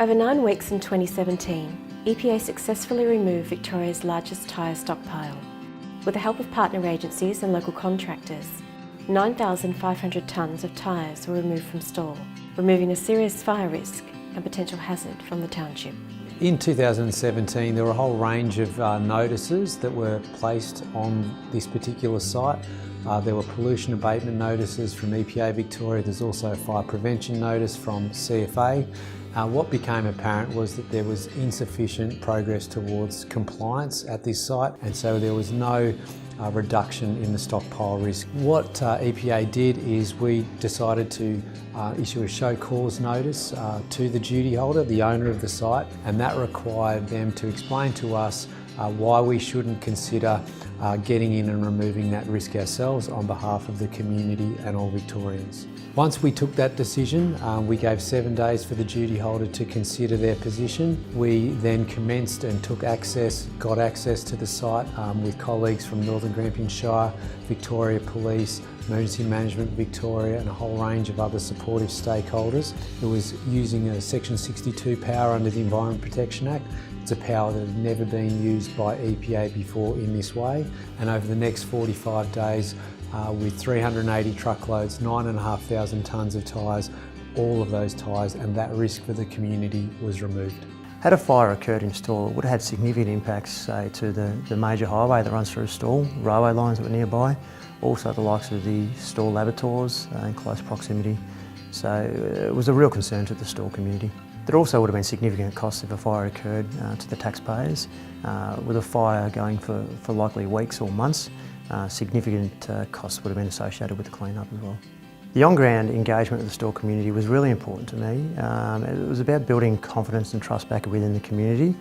Over 9 weeks in 2017, EPA successfully removed Victoria's largest tyre stockpile. With the help of partner agencies and local contractors, 9,500 tonnes of tyres were removed from Stawell, removing a serious fire risk and potential hazard from the township. In 2017 there were a whole range of notices that were placed on this particular site. There were pollution abatement notices from EPA Victoria. There's also a fire prevention notice from CFA. What became apparent was that there was insufficient progress towards compliance at this site, and so there was no reduction in the stockpile risk. What EPA did is we decided to issue a show cause notice to the duty holder, the owner of the site, and that required them to explain to us why we shouldn't consider getting in and removing that risk ourselves on behalf of the community and all Victorians. Once we took that decision, we gave 7 days for the duty holder to consider their position. We then commenced and got access to the site with colleagues from Northern Grampian Shire, Victoria Police, Emergency Management Victoria and a whole range of other supportive stakeholders. It was using a Section 62 power under the Environment Protection Act. It's a power that had never been used by EPA before in this way, and over the next 45 days with 380 truckloads, 9,500 tonnes of tyres, all of those tyres and that risk for the community was removed. Had a fire occurred in Stawell, it would have had significant impacts, say, to the major highway that runs through Stawell, railway lines that were nearby, also the likes of the Stawell laboratories in close proximity. So it was a real concern to the Stawell community. There also would have been significant costs if a fire occurred to the taxpayers. With a fire going for likely weeks or months, significant costs would have been associated with the clean-up as well. The on-ground engagement of the Stawell community was really important to me. It was about building confidence and trust back within the community.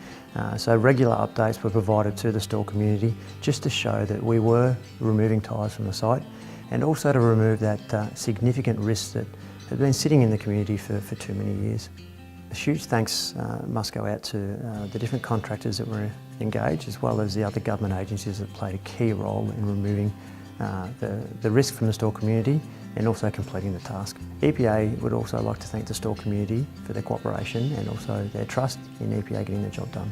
So regular updates were provided to the Stawell community just to show that we were removing tyres from the site and also to remove that significant risk that had been sitting in the community for too many years. A huge thanks must go out to the different contractors that were engaged, as well as the other government agencies that played a key role in removing the risk from the Stawell community and also completing the task. EPA would also like to thank the Stawell community for their cooperation and also their trust in EPA getting the job done.